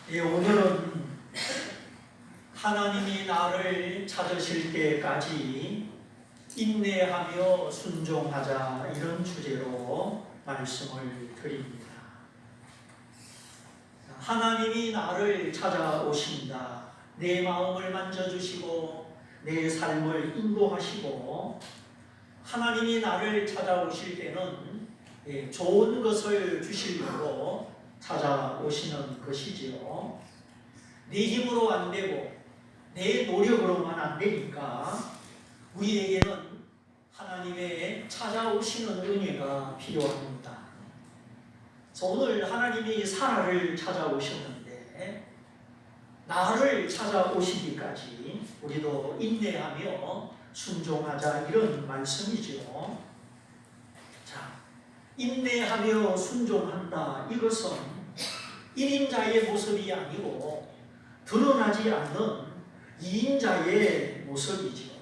오늘은 하나님이 나를 찾으실 때까지 인내하며 순종하자, 이런 주제로 말씀을 드립니다. 하나님이 나를 찾아오신다. 내 마음을 만져주시고 내 삶을 인도하시고, 하나님이 나를 찾아오실 때는 좋은 것을 주시려고 찾아오시는 것이지요. 내 힘으로 안 되고 내 노력으로만 안 되니까 우리에게는 하나님의 찾아오시는 은혜가 필요합니다. 그래서 오늘 하나님이 사라를 찾아오셨는데, 나를 찾아오시기까지 우리도 인내하며 순종하자, 이런 말씀이지요. 자, 인내하며 순종한다, 이것은 1인자의 모습이 아니고 드러나지 않는 2인자의 모습이지요.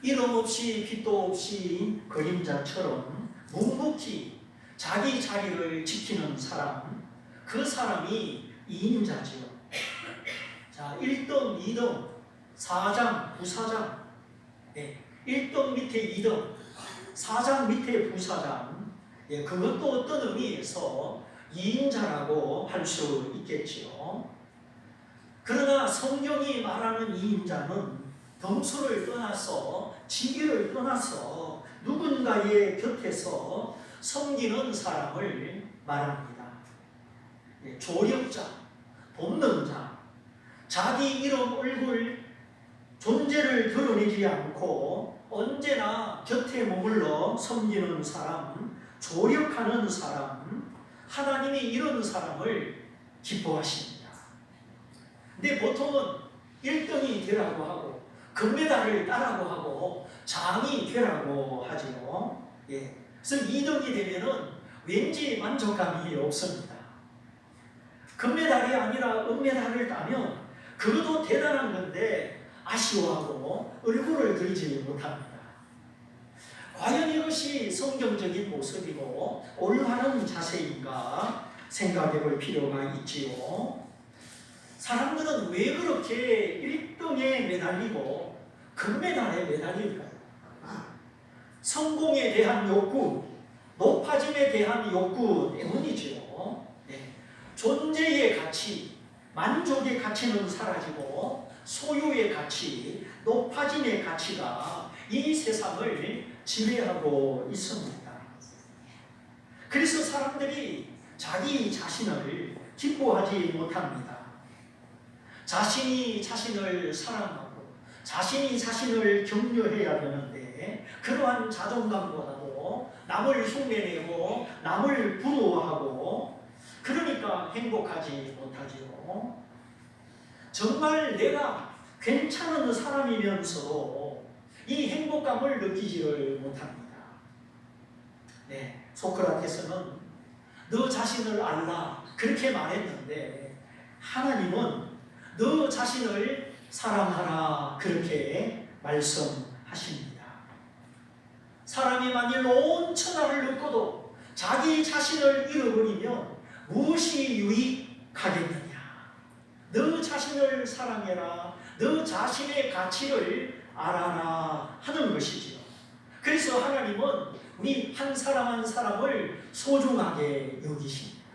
이름 없이 빛도 없이 그림자처럼 묵묵히 자기 자리를 지키는 사람, 그 사람이 2인자지요. 자, 1등, 2등, 4장, 부사장, 1등 밑에 2등, 4장 밑에 부사장, 그것도 어떤 의미에서 2인자라고 할 수 있겠지요. 그러나 성경이 말하는 2인자는 덩수를 떠나서, 지위를 떠나서 누군가의 곁에서 섬기는 사람을 말합니다. 조력자, 돕는 자, 자기 이름, 얼굴, 존재를 드러내지 않고 언제나 곁에 머물러 섬기는 사람, 조력하는 사람, 하나님이 이런 사람을 기뻐하십니다. 근데 보통은 1등이 되라고 하고 금메달을 따라고 하고 장이 되라고 하지요. 그래서 2등이 되면은 왠지 만족감이 없습니다. 금메달이 아니라 은메달을 따면 그것도 대단한 건데 아쉬워하고 얼굴을 들지 못합니다. 과연 이것이 성경적인 모습이고 올바른 자세인가 생각해 볼 필요가 있지요. 사람들은 왜 그렇게 1등에 매달리고 금메달에 매달릴까요? 성공에 대한 욕구, 높아짐에 대한 욕구 때문이죠. 존재의 가치, 만족의 가치는 사라지고 소유의 가치, 높아짐의 가치가 이 세상을 지배하고 있습니다. 그래서 사람들이 자기 자신을 기뻐하지 못합니다. 자신이 자신을 사랑하고 자신이 자신을 격려해야 되는데, 그러한 자존감보다도 남을 흉내내고 남을 부러워하고, 그러니까 행복하지 못하지요. 정말 내가 괜찮은 사람이면서도 이 행복감을 느끼지를 못합니다. 소크라테스는 너 자신을 알라, 그렇게 말했는데 하나님은 너 자신을 사랑하라, 그렇게 말씀하십니다. 사람이 만일 온 천하를 얻고도 자기 자신을 잃어버리면 무엇이 유익하겠느냐. 너 자신을 사랑해라, 너 자신의 가치를 알아라 하는 것이지요. 그래서 하나님은 우리 한 사람 한 사람을 소중하게 여기십니다.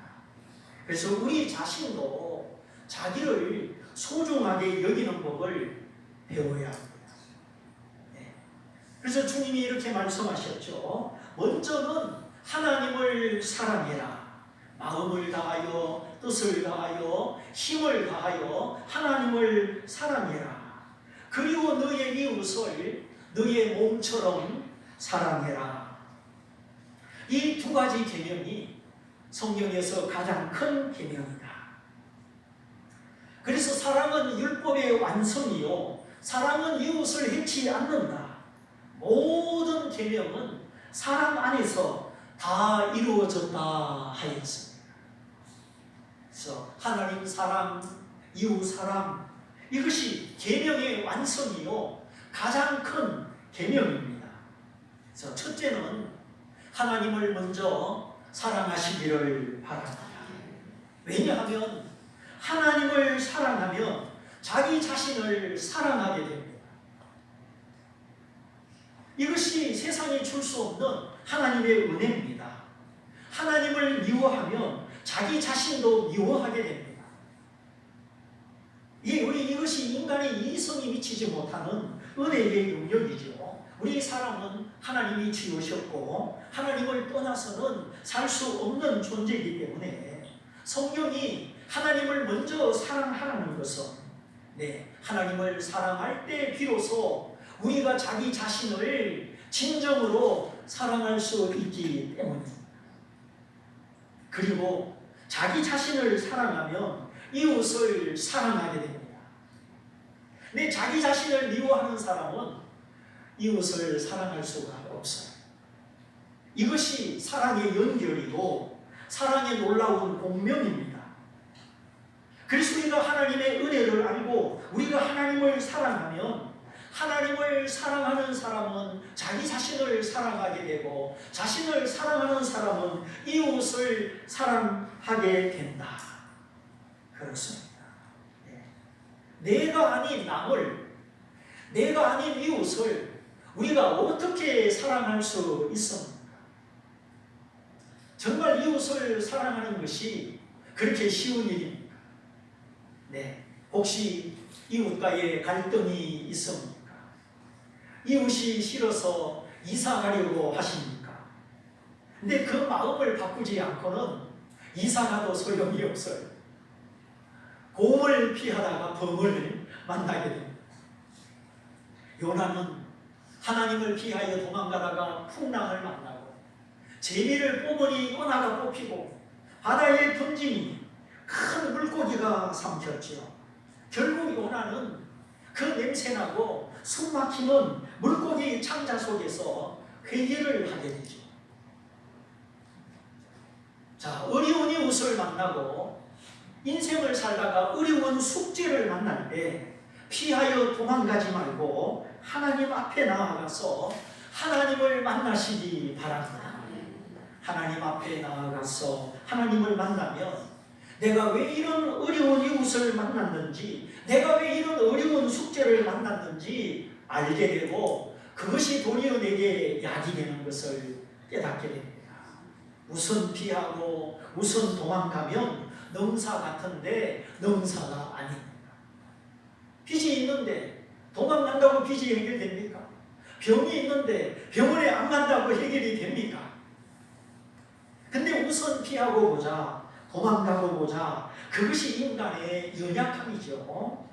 그래서 우리 자신도 자기를 소중하게 여기는 법을 배워야 합니다. 그래서 주님이 이렇게 말씀하셨죠. 먼저는 하나님을 사랑해라. 마음을 다하여, 뜻을 다하여, 힘을 다하여 하나님을 사랑해라. 그리고 너의 이웃을 너의 몸처럼 사랑해라. 이 두 가지 계명이 성경에서 가장 큰 계명이다. 그래서 사랑은 율법의 완성이요, 사랑은 이웃을 해치지 않는다. 모든 계명은 사랑 안에서 다 이루어졌다 하였습니다. 그래서 하나님 사랑, 이웃 사랑, 이것이 계명의 완성이요, 가장 큰 계명입니다. 그래서 첫째는 하나님을 먼저 사랑하시기를 바랍니다. 왜냐하면 하나님을 사랑하면 자기 자신을 사랑하게 됩니다. 이것이 세상이 줄 수 없는 하나님의 은혜입니다. 하나님을 미워하면 자기 자신도 미워하게 됩니다. 이것이 인간의 이성이 미치지 못하는 은혜의 영역이죠. 우리 사람은 하나님이 지으셨고 하나님을 떠나서는 살 수 없는 존재이기 때문에 성경이 하나님을 먼저 사랑하라는 것은 하나님을 사랑할 때 비로소 우리가 자기 자신을 진정으로 사랑할 수 있기 때문입니다. 그리고 자기 자신을 사랑하면 이웃을 사랑하게 됩니다. 근데 자기 자신을 미워하는 사람은 이웃을 사랑할 수가 없어요. 이것이 사랑의 연결이고 사랑의 놀라운 공명입니다. 그래서 우리가 하나님의 은혜를 알고 우리가 하나님을 사랑하면 하나님을 사랑하는 사람은 자기 자신을 사랑하게 되고 자신을 사랑하는 사람은 이웃을 사랑하게 된다. 그렇습니다. 내가 아닌 남을, 내가 아닌 이웃을 우리가 어떻게 사랑할 수 있습니까? 정말 이웃을 사랑하는 것이 그렇게 쉬운 일입니까? 혹시 이웃과의 갈등이 있습니까? 이웃이 싫어서 이사 가려고 하십니까? 근데 그 마음을 바꾸지 않고는 이사 가도 소용이 없어요. 곰을 피하다가 범을 만나게 됩니다. 요나는 하나님을 피하여 도망가다가 풍랑을 만나고 재미를 뽑으니 요나가 뽑히고 바다에 던지니 큰 물고기가 삼켰지요. 결국 요나는 그 냄새나고 숨막히는 물고기 창자 속에서 회개를 하게 되죠. 자, 어려운 이웃을 만나고 인생을 살다가 어려운 숙제를 만날 때 피하여 도망가지 말고 하나님 앞에 나아가서 하나님을 만나시기 바랍니다. 하나님 앞에 나아가서 하나님을 만나면 내가 왜 이런 어려운 이웃을 만났는지, 내가 왜 이런 어려운 숙제를 만났는지 알게 되고 그것이 도리어 내게 약이 되는 것을 깨닫게 됩니다. 우선 피하고 우선 도망가면 능사 같은데 능사가 아닙니다. 빚이 있는데 도망간다고 빚이 해결됩니까? 병이 있는데 병원에 안 간다고 해결이 됩니까? 근데 우선 피하고 보자, 도망가고 보자, 그것이 인간의 연약함이죠.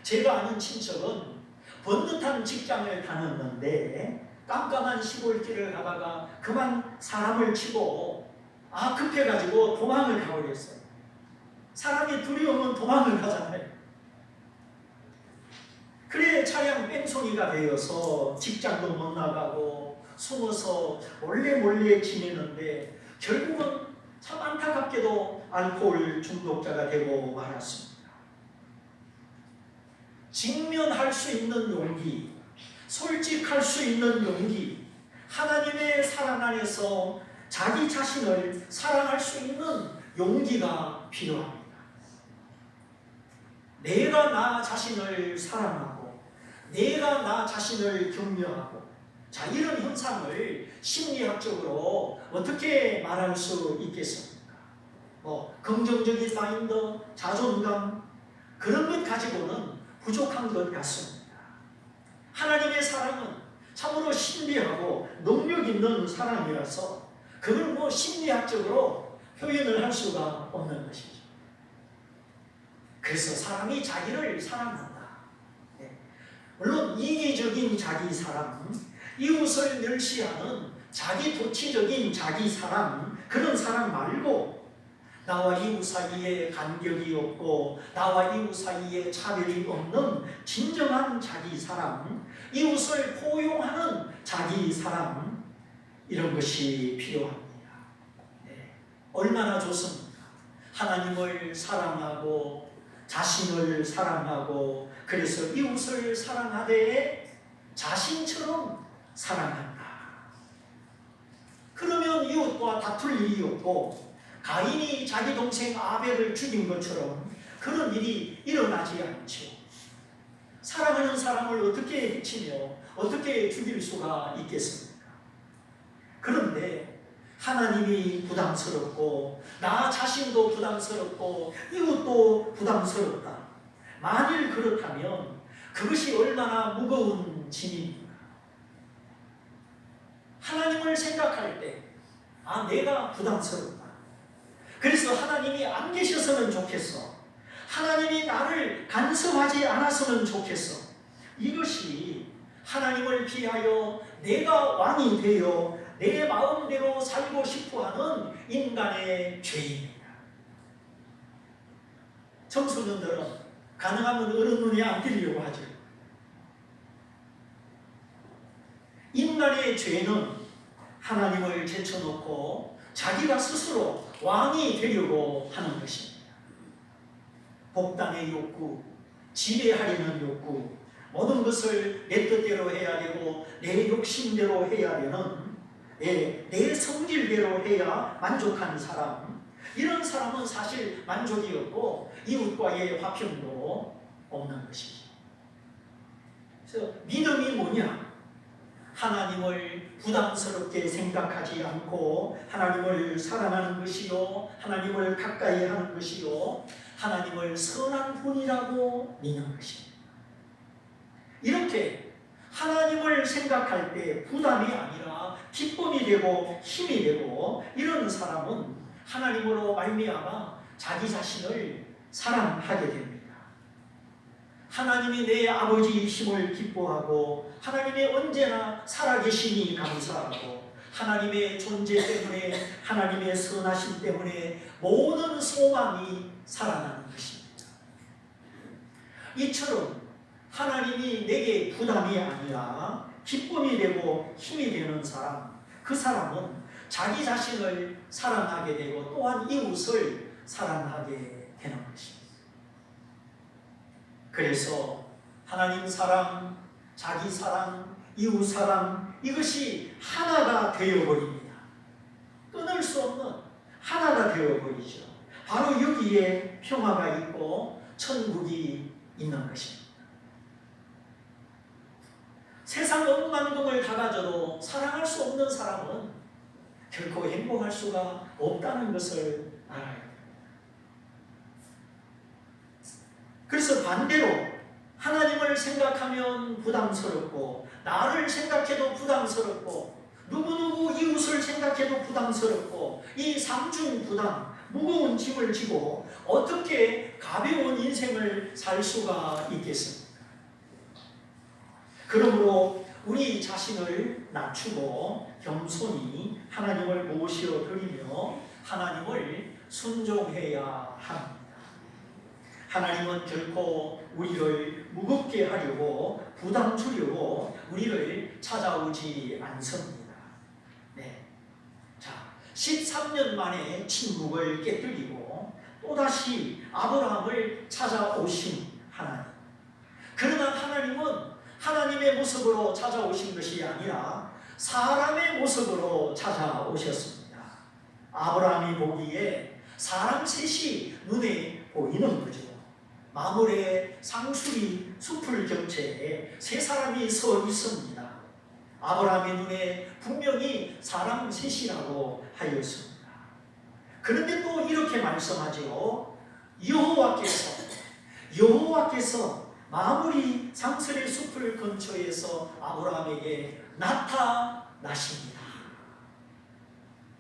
제가 아는 친척은 번듯한 직장을 다녔는데 깜깜한 시골길을 가다가 그만 사람을 치고 급해가지고 도망을 가버렸어요. 사람이 두려우면 도망을 가잖아요. 그래 차량 뺑소니가 되어서 직장도 못 나가고 숨어서 몰래 지내는데 결국은 참 안타깝게도 알코올 중독자가 되고 말았습니다. 직면할 수 있는 용기, 솔직할 수 있는 용기, 하나님의 사랑 안에서 자기 자신을 사랑할 수 있는 용기가 필요합니다. 내가 나 자신을 사랑하고 내가 나 자신을 격려하고 이런 현상을 심리학적으로 어떻게 말할 수 있겠습니까? 긍정적인 마인드, 자존감 그런 것 가지고는 부족한 것 같습니다. 하나님의 사랑은 참으로 신비하고 능력 있는 사랑이라서 그걸 심리학적으로 표현을 할 수가 없는 것이죠. 그래서 사람이 자기를 사랑한다. 물론 이기적인 자기 사랑, 이웃을 멸시하는 자기 도치적인 자기 사랑, 그런 사랑 말고 나와 이웃 사이에 간격이 없고 나와 이웃 사이에 차별이 없는 진정한 자기 사랑, 이웃을 포용하는 자기 사랑, 이런 것이 필요합니다. 얼마나 좋습니까? 하나님을 사랑하고 자신을 사랑하고 그래서 이웃을 사랑하되 자신처럼 사랑한다. 그러면 이웃과 다툴 일이 없고 가인이 자기 동생 아벨을 죽인 것처럼 그런 일이 일어나지 않죠. 사랑하는 사람을 어떻게 해치며 어떻게 죽일 수가 있겠습니까? 그런데 하나님이 부담스럽고 나 자신도 부담스럽고 이웃도 부담스럽다. 만일 그렇다면 그것이 얼마나 무거운 짐입니까? 하나님을 생각할 때 내가 부담스럽다. 그래서 하나님이 안 계셨으면 좋겠어. 하나님이 나를 간섭하지 않았으면 좋겠어. 이것이 하나님을 피하여 내가 왕이 되어 내 마음대로 살고 싶어하는 인간의 죄입니다. 청소년들은 가능하면 어른 눈에 안 띄려고 하죠. 인간의 죄는 하나님을 제쳐놓고 자기가 스스로 왕이 되려고 하는 것입니다. 복당의 욕구, 지배하려는 욕구, 모든 것을 내 뜻대로 해야 되고 내 욕심대로 해야 되는 내 성질대로 해야 만족하는 사람, 이런 사람은 사실 만족이 없고 이웃과의 화평도 없는 것이죠. 그래서 믿음이 뭐냐? 하나님을 부담스럽게 생각하지 않고 하나님을 사랑하는 것이요, 하나님을 가까이 하는 것이요, 하나님을 선한 분이라고 믿는 것입니다. 이렇게 하나님을 생각할 때 부담이 아니라 기쁨이 되고 힘이 되고 이런 사람은 하나님으로 말미암아 자기 자신을 사랑하게 됩니다. 하나님이 내 아버지이심을 기뻐하고 하나님이 언제나 살아계시니 감사하고 하나님의 존재 때문에 하나님의 선하심 때문에 모든 소망이 살아나는 것입니다. 이처럼 하나님이 내게 부담이 아니라 기쁨이 되고 힘이 되는 사람, 그 사람은 자기 자신을 사랑하게 되고 또한 이웃을 사랑하게 되는 것입니다. 그래서 하나님 사랑, 자기 사랑, 이웃 사랑, 이것이 하나가 되어버립니다. 끊을 수 없는 하나가 되어버리죠. 바로 여기에 평화가 있고 천국이 있는 것입니다. 세상 억만금을 다 가져도 사랑할 수 없는 사람은 결코 행복할 수가 없다는 것을 알아야 합니다. 그래서 반대로 하나님을 생각하면 부담스럽고 나를 생각해도 부담스럽고 누구누구 이웃을 생각해도 부담스럽고 이 삼중 부담, 무거운 짐을 지고 어떻게 가벼운 인생을 살 수가 있겠습니까? 그러므로 우리 자신을 낮추고 겸손히 하나님을 모시어 드리며 하나님을 순종해야 합니다. 하나님은 결코 우리를 무겁게 하려고 부담 주려고 우리를 찾아오지 않습니다. 네. 자, 13년 만에 침묵을 깨뜨리고 또다시 아브라함을 찾아오신 하나님. 그러나 하나님은 하나님의 모습으로 찾아오신 것이 아니라 사람의 모습으로 찾아오셨습니다. 아브라함이 보기에 사람 셋이 눈에 보이는 거죠. 마물의 상수리 숲을 겹채에 세 사람이 서 있습니다. 아브라함의 눈에 분명히 사람 셋이라고 하였습니다. 그런데 또 이렇게 말씀하죠. 여호와께서 마무리 상수리 숲을 근처에서 아브라함에게 나타나십니다.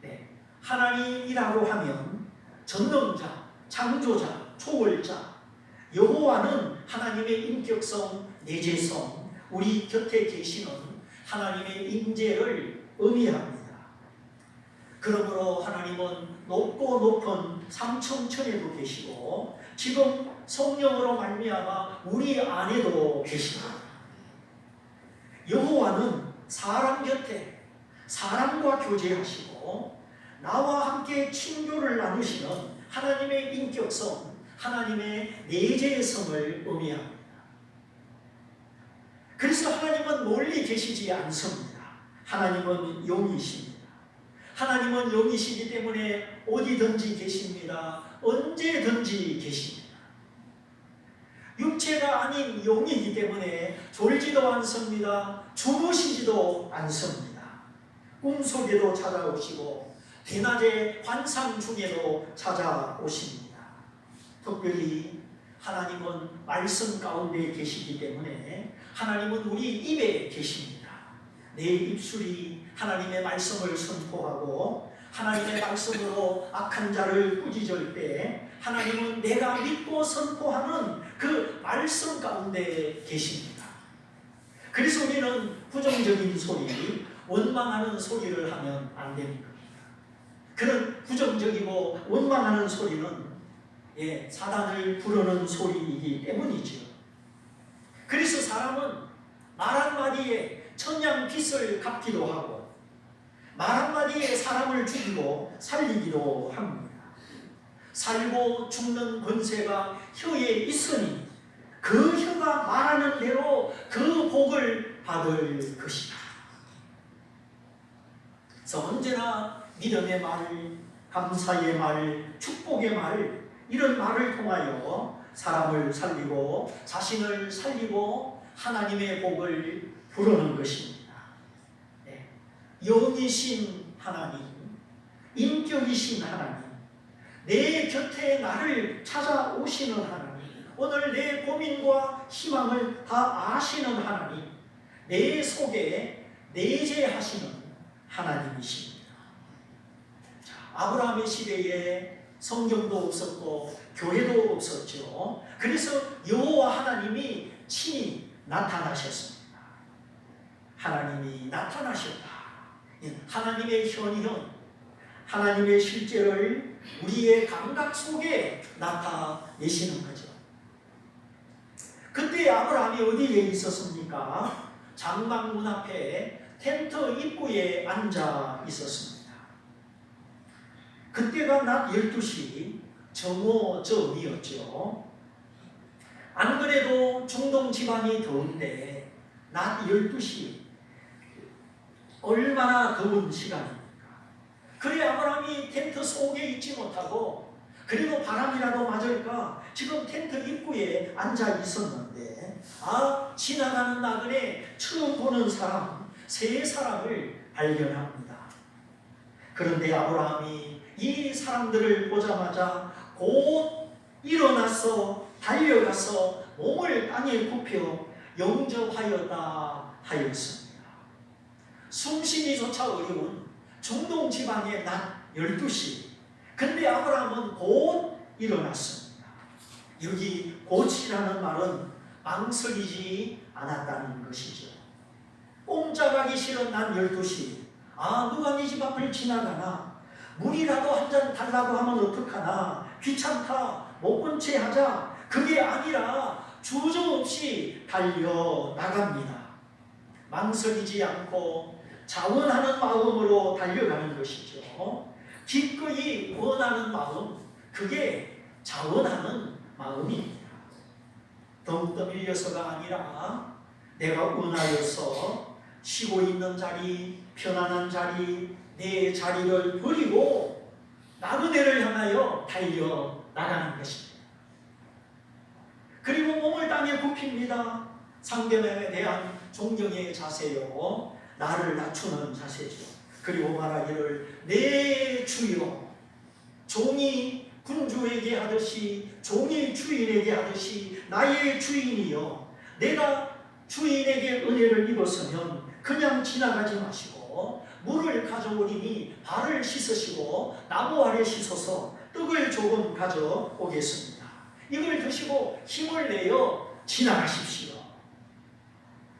네. 하나님이라고 하면 전능자, 창조자, 초월자, 여호와는 하나님의 인격성, 내재성, 우리 곁에 계시는 하나님의 임재를 의미합니다. 그러므로 하나님은 높고 높은 삼천천에도 계시고 지금 성령으로 말미암아 우리 안에도 계십니다. 여호와는 사람 곁에 사람과 교제하시고 나와 함께 친교를 나누시는 하나님의 인격성, 하나님의 내재성을 의미합니다. 그래서 하나님은 멀리 계시지 않습니다. 하나님은 영이십니다. 하나님은 영이시기 때문에 어디든지 계십니다. 언제든지 계십니다. 육체가 아닌 영이기 때문에 졸지도 않습니다. 주무시지도 않습니다. 꿈속에도 찾아오시고 대낮에 환상 중에도 찾아오십니다. 특별히 하나님은 말씀 가운데 계시기 때문에 하나님은 우리 입에 계십니다. 내 입술이 하나님의 말씀을 선포하고 하나님의 말씀으로 악한 자를 꾸짖을 때 하나님은 내가 믿고 선포하는 그 말씀 가운데 계십니다. 그래서 우리는 부정적인 소리, 원망하는 소리를 하면 안 되는 겁니다. 그런 부정적이고 원망하는 소리는 사단을 부르는 소리이기 때문이죠. 그래서 사람은 말 한마디에 천냥빚을 갚기도 하고 말 한마디에 사람을 죽이고 살리기도 합니다. 살고 죽는 권세가 혀에 있으니 그 혀가 말하는 대로 그 복을 받을 것이다. 그래서 언제나 믿음의 말, 감사의 말, 축복의 말, 이런 말을 통하여 사람을 살리고 자신을 살리고 하나님의 복을 부르는 것입니다. 영이신 하나님, 인격이신 하나님, 내 곁에 나를 찾아오시는 하나님, 오늘 내 고민과 희망을 다 아시는 하나님, 내 속에 내재하시는 하나님이십니다. 아브라함의 시대에 성경도 없었고 교회도 없었죠. 그래서 여호와 하나님이 친히 나타나셨습니다. 하나님이 나타나셨다. 하나님의 현현, 하나님의 실제를 우리의 감각 속에 나타내시는 거죠. 그때 아브라함이 어디에 있었습니까? 장막문 앞에 텐트 입구에 앉아 있었습니다. 그때가 낮 12시 정오점이었죠. 안 그래도 중동 지방이 더운데 낮 12시 얼마나 더운 시간입니까? 그래 아브라함이 텐트 속에 있지 못하고 그래도 바람이라도 맞을까 지금 텐트 입구에 앉아 있었는데 지나가는 나그네 처음 보는 사람 세 사람을 발견합니다. 그런데 아브라함이 이 사람들을 보자마자 곧 일어나서 달려가서 몸을 땅에 굽혀 영접하였다 하였습니다. 숨쉬기조차 어려운 중동 지방의 낮 12시. 근데 아브라함은 곧 일어났습니다. 여기 곧이라는 말은 망설이지 않았다는 것이죠. 꼼짝하기 싫은 낮 12시. 누가 네 집 앞을 지나가나? 물이라도 한 잔 달라고 하면 어떡하나? 귀찮다. 못 본 채 하자. 그게 아니라 주저없이 달려나갑니다. 망설이지 않고 자원하는 마음으로 달려가는 것이죠. 기꺼이 원하는 마음, 그게 자원하는 마음입니다. 덩 떠밀려서가 아니라 내가 원하여서 쉬고 있는 자리, 편안한 자리, 내 자리를 버리고 나그네를 향하여 달려나가는 것입니다. 그리고 몸을 땅에 굽힙니다. 상대방에 대한 존경의 자세요. 나를 낮추는 자세죠. 그리고 말하기를 내 주여, 종이 군주에게 하듯이 종이 주인에게 하듯이 나의 주인이여, 내가 주인에게 은혜를 입었으면 그냥 지나가지 마시고 물을 가져오리니 발을 씻으시고 나무 아래 씻어서 떡을 조금 가져오겠습니다. 이걸 드시고 힘을 내어 지나가십시오.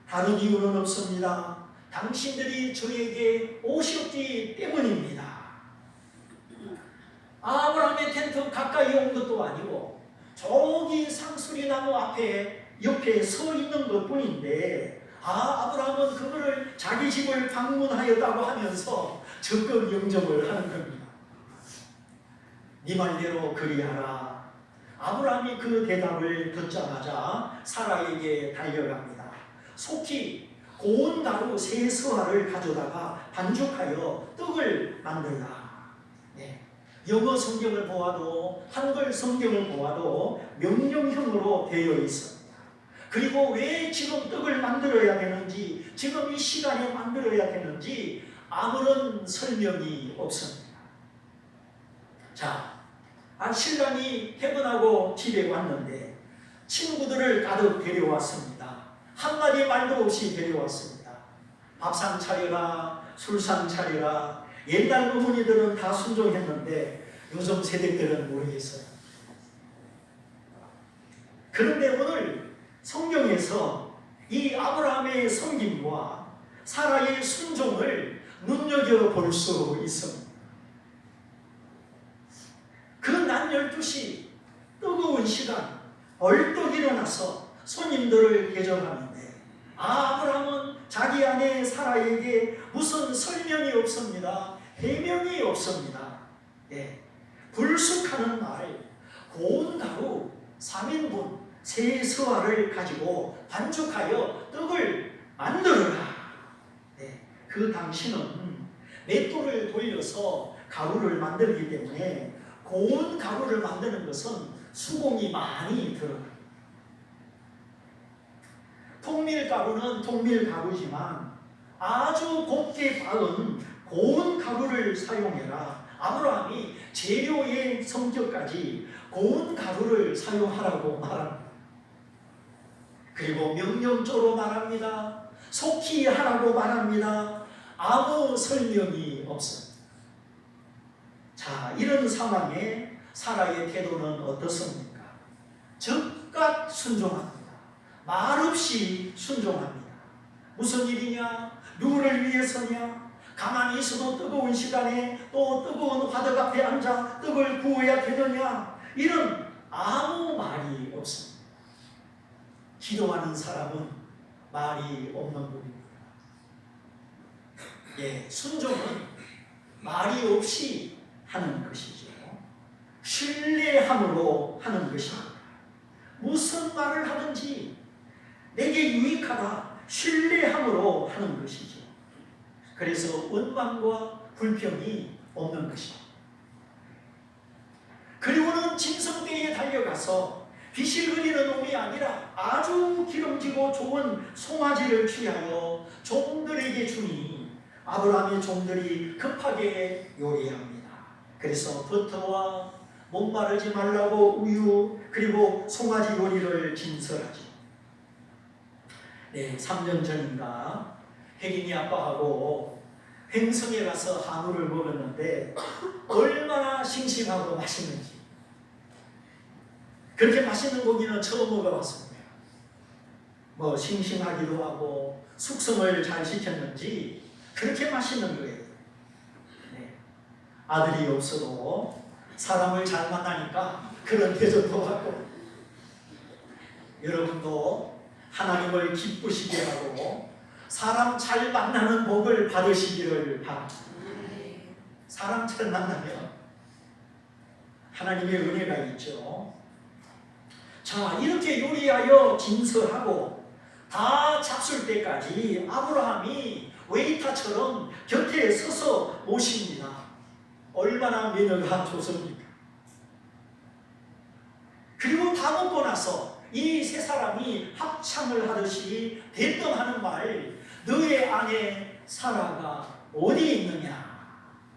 다른 이유는 없습니다. 당신들이 저에게 오셨기 때문입니다. 아브라함의 텐트 가까이 온 것도 아니고 저기 상수리 나무 앞에 옆에 서 있는 것 뿐인데 아브라함은 그거를 자기 집을 방문하였다고 하면서 적극 영접을 하는 겁니다. 네 말대로 그리하라. 아브라함이 그 대답을 듣자마자 사라에게 달려갑니다. 속히 고운 가루 세 서화를 가져다가 반죽하여 떡을 만들라. 영어 성경을 보아도 한글 성경을 보아도 명령형으로 되어 있습니다. 그리고 왜 지금 떡을 만들어야 되는지, 지금 이 시간에 만들어야 되는지 아무런 설명이 없습니다. 자, 신랑이 퇴근하고 집에 왔는데 친구들을 가득 데려왔습니다. 한마디 말도 없이 데려왔습니다. 밥상 차려라, 술상 차려라. 옛날 어머니들은 다 순종했는데 요즘 세대들은 모르겠어요. 그런데 오늘 성경에서 이 아브라함의 섬김과 사라의 순종을 눈여겨볼 수 있습니다. 그 낮 12시 뜨거운 시간 벌떡 일어나서 손님들을 대접하는데 아브라함은 자기 아내 사라에게 무슨 설명이 없습니다. 해명이 없습니다. 불쑥하는 날 고운 가루 3인분 세 서화를 가지고 반죽하여 떡을 만들어라. 그 당시는 맷돌을 돌려서 가루를 만들기 때문에 고운 가루를 만드는 것은 수공이 많이 들어갑니다. 통밀가루는 통밀가루지만 아주 곱게 박은 고운 가루를 사용해라. 아브라함이 재료의 성격까지 고운 가루를 사용하라고 말합니다. 그리고 명령조로 말합니다. 속히 하라고 말합니다. 아무 설명이 없습니다. 자, 이런 상황에 사라의 태도는 어떻습니까? 즉각 순종합니다. 말없이 순종합니다. 무슨 일이냐? 누구를 위해서냐? 가만히 있어도 뜨거운 시간에 또 뜨거운 화덕 앞에 앉아 떡을 구워야 되느냐? 이런 아무 말이 없습니다. 기도하는 사람은 말이 없는 분입니다. 순종은 말이 없이 하는 것이죠. 신뢰함으로 하는 것입니다. 무슨 말을 하든지 내게 유익하다 신뢰함으로 하는 것이죠. 그래서 원망과 불평이 없는 것입니다. 그리고는 짐승떼에 달려가서 빛을 흐리는 놈이 아니라 아주 기름지고 좋은 송아지를 취하여 종들에게 주니 아브라함의 종들이 급하게 요리합니다. 그래서 버터와 목마르지 말라고 우유 그리고 송아지 요리를 진설하죠. 3년 전인가 혜린이 아빠하고 횡성에 가서 한우를 먹었는데 얼마나 싱싱하고 맛있는지. 그렇게 맛있는 고기는 처음 먹어봤습니다. 싱싱하기도 하고 숙성을 잘 시켰는지 그렇게 맛있는 거예요. 아들이 없어도 사람을 잘 만나니까 그런 대접도 하고, 여러분도 하나님을 기쁘시게 하고 사람 잘 만나는 복을 받으시기를 바랍니다. 사람 잘 만나면 하나님의 은혜가 있죠. 자, 이렇게 요리하여 진설하고 다 잡술 때까지 아브라함이 웨이터처럼 곁에 서서 모십니다. 얼마나 매너가 좋습니까? 그리고 다 먹고 나서 이 세 사람이 합창을 하듯이 대뜸 하는 말, 너의 아내 사라가 어디 있느냐?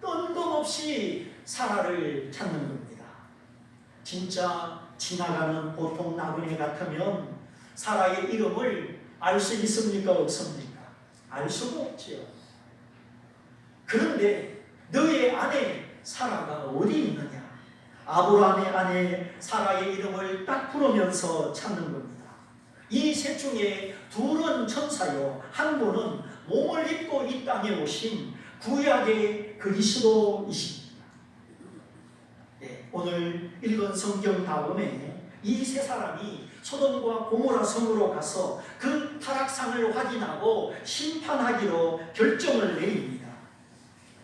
뜬금없이 사라를 찾는 겁니다. 진짜 지나가는 보통 나그네 같으면 사라의 이름을 알 수 있습니까? 없습니까? 알 수가 없지요. 그런데 너의 아내 사라가 어디 있느냐? 아브라함의 아내 사라의 이름을 딱 부르면서 찾는 겁니다. 이 셋 중에 둘은 천사요, 한 분은 몸을 입고 이 땅에 오신 구약의 그리스도이십니다. 오늘 읽은 성경 다음에 이 세 사람이 소돔과 고모라 성으로 가서 그 타락상을 확인하고 심판하기로 결정을 내립니다.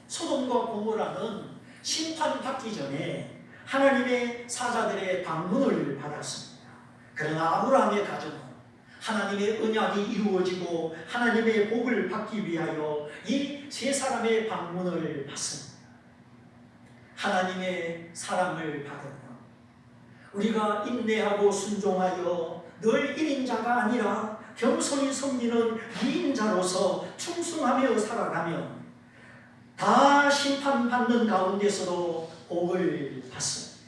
소돔과 고모라는 심판받기 전에 하나님의 사자들의 방문을 받았습니다. 그러나 아브라함의 가정은 하나님의 언약이 이루어지고 하나님의 복을 받기 위하여 이 세 사람의 방문을 받습니다. 하나님의 사랑을 받으며 우리가 인내하고 순종하여 늘 1인자가 아니라 겸손히 섬기는 2인자로서 충성하며 살아가면 다 심판받는 가운데서도 복을 받습니다.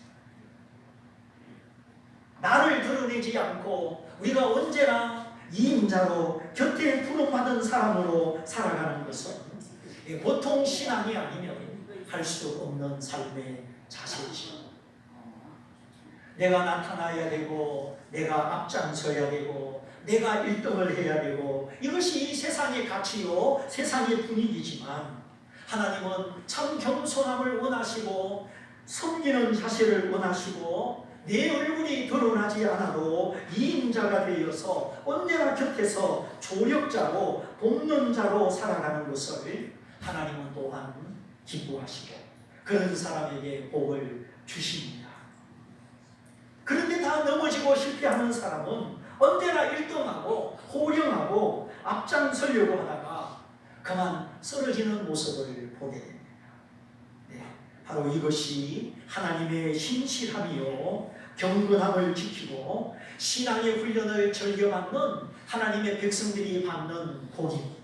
나를 드러내지 않고 우리가 언제나 2인자로 곁에 부름받은 사람으로 살아가는 것은 보통 신앙이 아니면 할 수 없는 삶의 자세이죠. 내가 나타나야 되고 내가 앞장서야 되고 내가 1등을 해야 되고 이것이 이 세상의 가치요 세상의 분위기지만 하나님은 참 겸손함을 원하시고 섬기는 자세를 원하시고 내 얼굴이 드러나지 않아도 2인자가 되어서 언제나 곁에서 조력자로 돕는 자로 살아가는 것을 하나님은 또한 기뻐하시고 그런 사람에게 복을 주십니다. 그런데 다 넘어지고 실패하는 사람은 언제나 1등하고 호령하고 앞장서려고 하다가 그만 쓰러지는 모습을 보게 됩니다. 네, 바로 이것이 하나님의 신실함이요 경건함을 지키고 신앙의 훈련을 즐겨받는 하나님의 백성들이 받는 복입니다.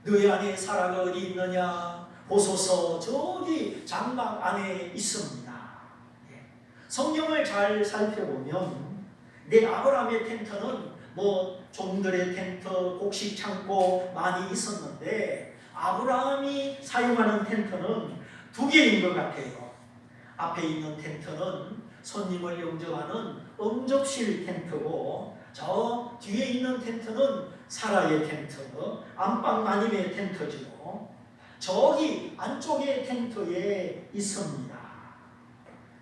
너희 안에 사라가 어디 있느냐 보소서 저기 장막 안에 있습니다. 성경을 잘 살펴보면 내 아브라함의 텐트는 뭐 종들의 텐트, 곡식 창고 많이 있었는데 아브라함이 사용하는 텐트는 2개인 것 같아요. 앞에 있는 텐트는 손님을 영접하는 응접실 텐트고 저 뒤에 있는 텐트는 사라의 텐트, 안방 마님의 텐트죠. 저기 안쪽의 텐트에 있습니다.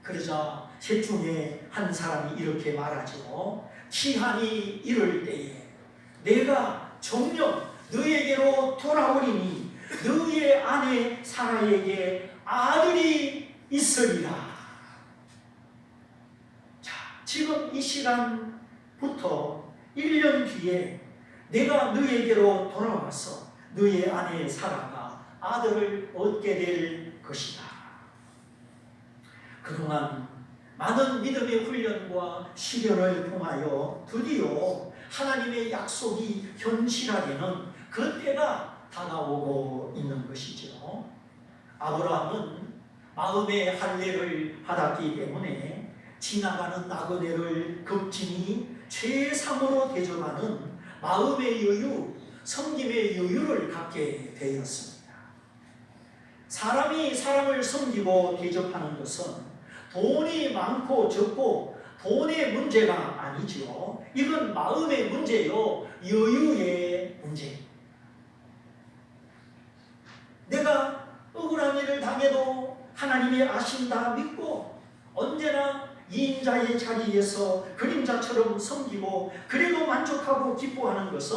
그러자 셋 중에 한 사람이 이렇게 말하죠. 기한이 이를 때에 내가 정녕 너에게로 돌아오리니 너의 아내 사라에게 아들이 있으리라. 자, 지금 이 시간부터 1년 뒤에 내가 너에게로 돌아와서 너의 아내 사라가 아들을 얻게 될 것이다. 그동안 많은 믿음의 훈련과 시련을 통하여 드디어 하나님의 약속이 현실화되는 그 때가 다가오고 있는 것이죠. 아브라함은 마음의 할례를 받았기 때문에 지나가는 나그네를 극진히 최상으로 대접하는 마음의 여유, 섬김의 여유를 갖게 되었습니다. 사람이 사람을 섬기고 대접하는 것은 돈이 많고 적고 돈의 문제가 아니지요. 이건 마음의 문제요, 여유의 문제입니다. 내가 억울한 일을 당해도 하나님의 아신다 믿고 언제나 2인자의 자리에서 그림자처럼 섬기고 그래도 만족하고 기뻐하는 것은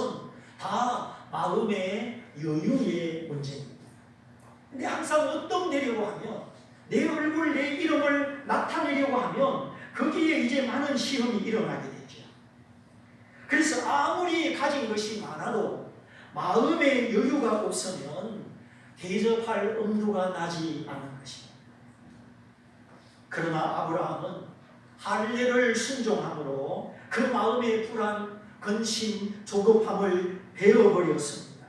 다 마음의 여유의 문제입니다. 근데 항상 어떤 되려고 하면 내 얼굴, 내 이름을 나타내려고 하면 거기에 이제 많은 시험이 일어나게 되죠. 그래서 아무리 가진 것이 많아도 마음의 여유가 없으면 대접할 엄두가 나지 않는 것입니다. 그러나 아브라함은 할례를 순종함으로 그 마음의 불안, 근심, 조급함을 베어버렸습니다.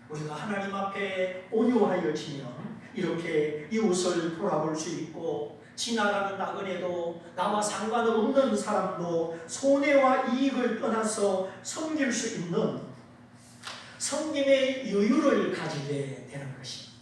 우리가 하나님 앞에 온유하여지면 이렇게 이웃을 돌아볼 수 있고 지나가는 나그네도 나와 상관없는 사람도 손해와 이익을 떠나서 섬길 수 있는 섬김의 여유를 가지게 되는 것입니다.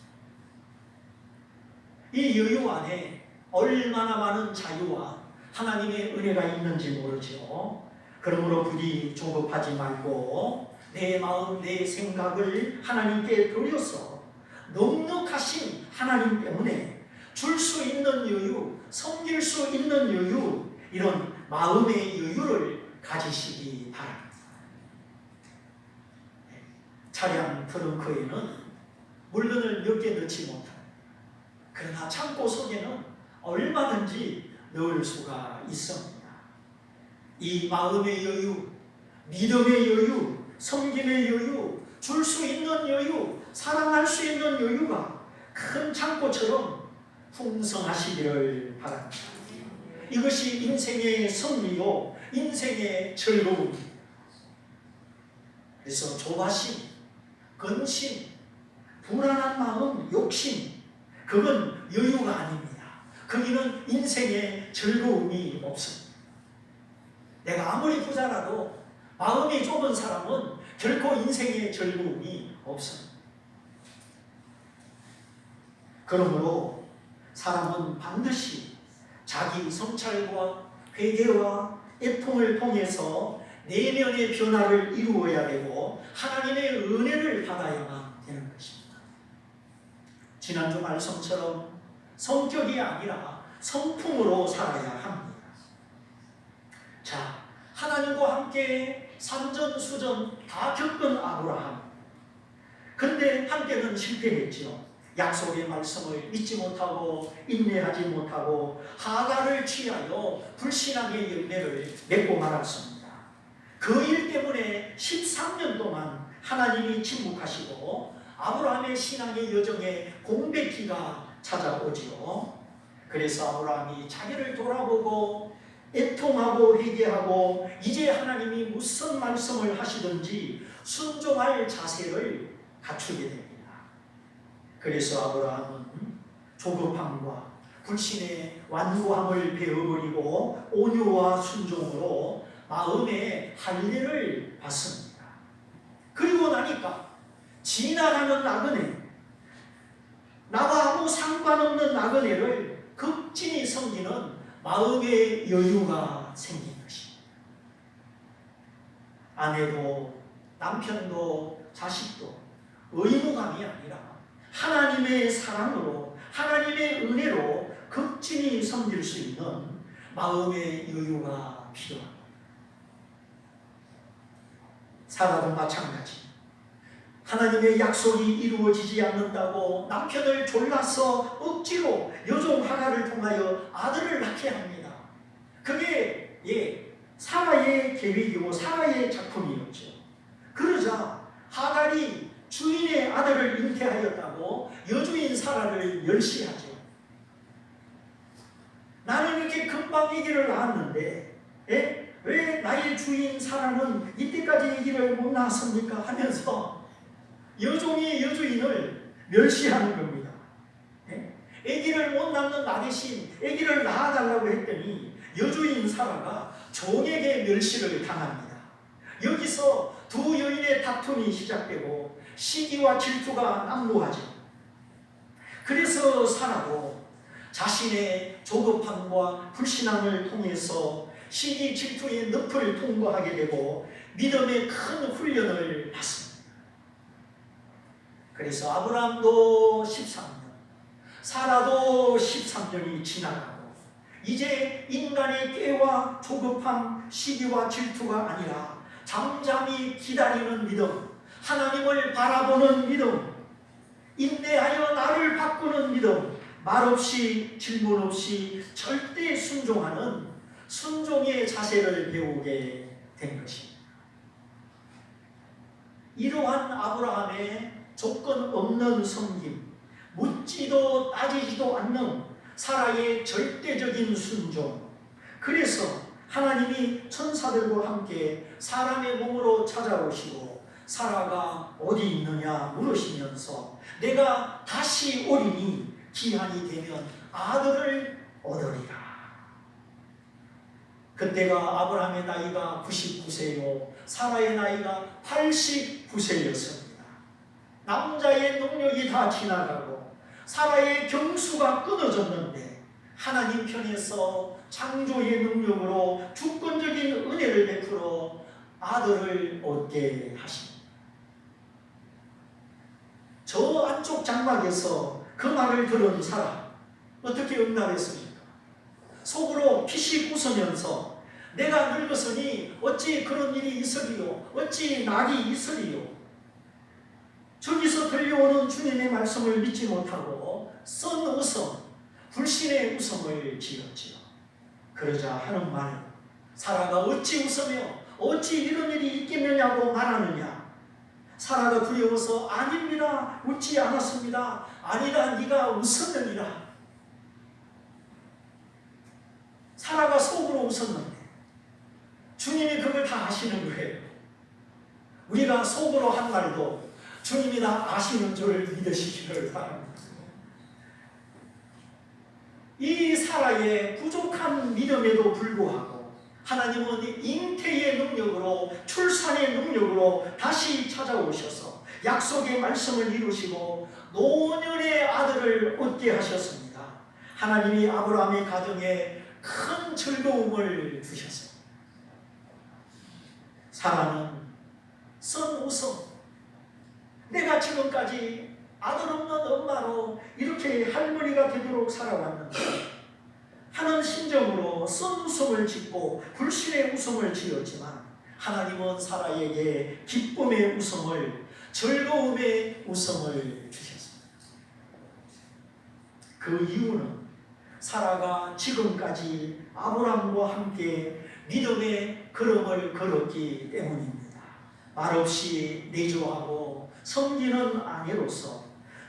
이 여유 안에 얼마나 많은 자유와 하나님의 은혜가 있는지 모르죠. 그러므로 부디 조급하지 말고 내 마음, 내 생각을 하나님께 드려서 넉넉하신 하나님 때문에 줄 수 있는 여유, 섬길 수 있는 여유, 이런 마음의 여유를 가지시기 바랍니다. 차량 트렁크에는 물건을 몇 개 넣지 못합니다. 그러나 창고 속에는 얼마든지 넣을 수가 있습니다. 이 마음의 여유, 믿음의 여유, 섬김의 여유, 줄 수 있는 여유, 사랑할 수 있는 여유가 큰 창고처럼 풍성하시기를 바랍니다. 이것이 인생의 승리요, 인생의 즐거움입니다. 그래서 조바심, 근심, 불안한 마음, 욕심, 그건 여유가 아닙니다. 거기는 인생의 즐거움이 없습니다. 내가 아무리 부자라도 마음이 좁은 사람은 결코 인생의 즐거움이 없습니다. 그러므로 사람은 반드시 자기 성찰과 회개와 애통을 통해서 내면의 변화를 이루어야 되고 하나님의 은혜를 받아야만 되는 것입니다. 지난주 말씀처럼 성격이 아니라 성품으로 살아야 합니다. 자, 하나님과 함께 산전수전 다 겪은 아브라함. 그런데 한때는 실패했지요. 약속의 말씀을 믿지 못하고 인내하지 못하고 하갈을 취하여 불신앙의 열매를 맺고 말았습니다. 그 일 때문에 13년 동안 하나님이 침묵하시고 아브라함의 신앙의 여정에 공백기가 찾아오지요. 그래서 아브라함이 자기를 돌아보고 애통하고 회개하고 이제 하나님이 무슨 말씀을 하시든지 순종할 자세를 갖추게 됩니다. 그래서 아브라함은 조급함과 불신의 완고함을 베어버리고 온유와 순종으로 마음의 할례를 받습니다. 그리고 나니까 지나가는 나그네, 나와 아무 상관없는 나그네를 극진히 섬기는 마음의 여유가 생긴 것입니다. 아내도 남편도 자식도 의무감이 아니라 하나님의 사랑으로 하나님의 은혜로 극진히 섬길 수 있는 마음의 여유가 필요합니다. 사라도 마찬가지. 하나님의 약속이 이루어지지 않는다고 남편을 졸라서 억지로 여종 하갈을 통하여 아들을 낳게 합니다. 그게 사라의 계획이고 사라의 작품이었죠. 그러자 하갈이 주인의 아들을 잉태하였다고 여주인 사라를 멸시하죠. 나는 이렇게 금방 아기를 낳았는데 왜 나의 주인 사라는 이때까지 아기를 못 낳았습니까? 하면서 여종이 여주인을 멸시하는 겁니다. 아기를 못 낳는 나 대신 아기를 낳아달라고 했더니 여주인 사라가 종에게 멸시를 당합니다. 여기서 두 여인의 다툼이 시작되고 시기와 질투가 난무하죠. 그래서 사라도 자신의 조급함과 불신앙을 통해서 시기 질투의 늪을 통과하게 되고 믿음의 큰 훈련을 받습니다. 그래서 아브라함도 13년, 사라도 13년이 지나가고 이제 인간의 꾀와 조급함, 시기와 질투가 아니라 잠잠히 기다리는 믿음, 하나님을 바라보는 믿음, 인내하여 나를 바꾸는 믿음, 말없이 질문 없이 절대 순종하는 순종의 자세를 배우게 된 것입니다. 이러한 아브라함의 조건 없는 섬김, 묻지도 따지지도 않는 사라의 절대적인 순종. 그래서 하나님이 천사들과 함께 사람의 몸으로 찾아오시고 사라가 어디 있느냐 물으시면서 내가 다시 오리니 기한이 되면 아들을 얻으리라. 그때가 아브라함의 나이가 99세요 사라의 나이가 89세였습니다. 남자의 능력이 다 지나가고 사라의 경수가 끊어졌는데 하나님 편에서 창조의 능력으로 주권적인 은혜를 베풀어 아들을 얻게 하십니다. 저 안쪽 장막에서 그 말을 들은 사라 어떻게 응답했습니까? 속으로 피식 웃으면서 내가 늙었으니 어찌 그런 일이 있으리요? 어찌 낙이 있으리요? 저기서 들려오는 주님의 말씀을 믿지 못하고 쓴 웃음, 불신의 웃음을 지었지요. 그러자 하는 말, 사라가 어찌 웃으며 어찌 이런 일이 있겠느냐고 말하느냐. 사라가 두려워서 아닙니다, 웃지 않았습니다. 아니다, 네가 웃었느니라. 사라가 속으로 웃었는데 주님이 그걸 다 아시는 거예요. 우리가 속으로 한 말도 주님이 다 아시는 줄 믿으시기를 바랍니다. 이 사라의 부족한 믿음에도 불구하고 하나님은 잉태의 능력으로, 출산의 능력으로 다시 찾아오셔서 약속의 말씀을 이루시고 노년의 아들을 얻게 하셨습니다. 하나님이 아브라함의 가정에 큰 즐거움을 주셨어요. 사라는 선 웃음, 내가 지금까지 아들 없는 엄마로 이렇게 할머니가 되도록 살아왔는데 하는 심정으로 선 웃음을 짓고 불신의 웃음을 지었지만 하나님은 사라에게 기쁨의 웃음을, 즐거움의 웃음을 주셨습니다. 그 이유는 사라가 지금까지 아브라함과 함께 믿음의 걸음을 걸었기 때문입니다. 말없이 내조하고 섬기는 아내로서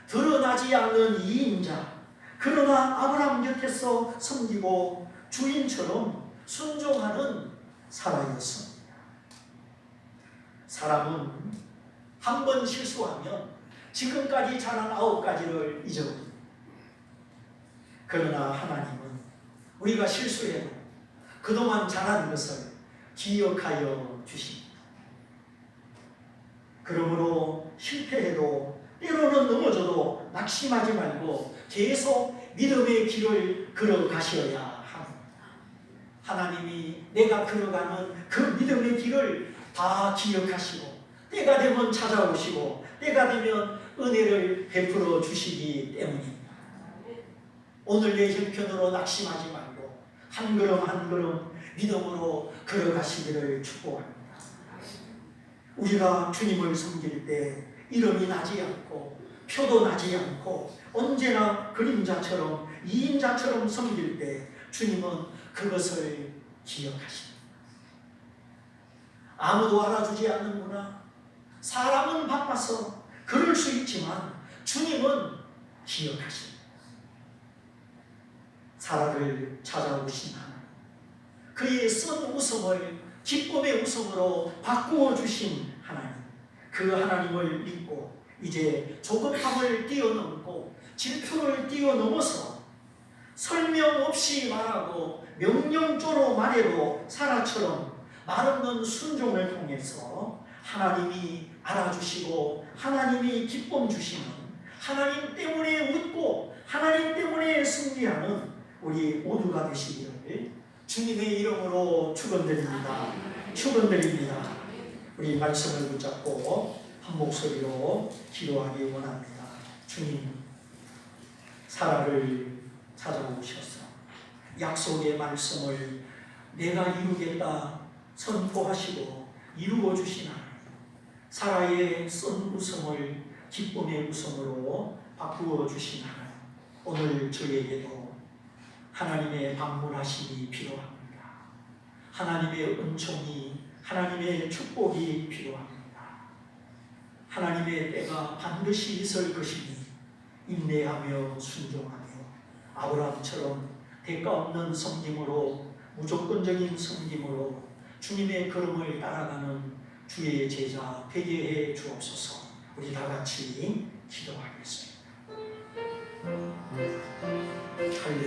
드러나지 않는 이인자, 그러나 아브라함 곁에서 섬기고 주인처럼 순종하는 사라였습니다. 사람은 한 번 실수하면 지금까지 자란 9가지를 잊어버립니다. 그러나 하나님은 우리가 실수해도 그동안 자란 것을 기억하여 주십니다. 그러므로 실패해도 때로는 넘어져도 낙심하지 말고 계속 믿음의 길을 걸어가셔야 합니다. 하나님이 내가 걸어가는 그 믿음의 길을 다 기억하시고 때가 되면 찾아오시고 때가 되면 은혜를 베풀어 주시기 때문입니다. 오늘 내 형편으로 낙심하지 말고 한 걸음 한 걸음 믿음으로 걸어가시기를 축복합니다. 우리가 주님을 섬길 때 이름이 나지 않고 표도 나지 않고 언제나 그림자처럼 이인자처럼 섬길 때 주님은 그것을 기억하십니다. 아무도 알아주지 않는구나, 사람은 바빠서 그럴 수 있지만 주님은 기억하십니다. 사라를 찾아오신 하나님, 그의 쓴 웃음을 기쁨의 웃음으로 바꾸어 주신 하나님, 그 하나님을 믿고 이제 조급함을 뛰어넘고 질투를 뛰어넘어서 설명 없이 말하고 명령조로 말해도 사라처럼 말없는 순종을 통해서 하나님이 알아주시고 하나님이 기쁨 주시는, 하나님 때문에 웃고 하나님 때문에 승리하는 우리 모두가 되시기를 주님의 이름으로 축원드립니다. 축원드립니다. 우리 말씀을 붙잡고 한 목소리로 기도하기 원합니다. 주님, 사라를 찾아오셔서 약속의 말씀을 내가 이루겠다 선포하시고 이루어 주신 하나님, 사라의 쓴 웃음을 기쁨의 웃음으로 바꾸어 주신 하나님, 오늘 저에게도 하나님의 방문하심이 필요합니다. 하나님의 은총이, 하나님의 축복이 필요합니다. 하나님의 때가 반드시 있을 것이니 인내하며 순종하며 아브라함처럼 대가 없는 섬김으로, 무조건적인 섬김으로 주님의 걸음을 따라가는 주의 제자 되게 해 주옵소서. 우리 다 같이 기도하겠습니다. 할렐루야.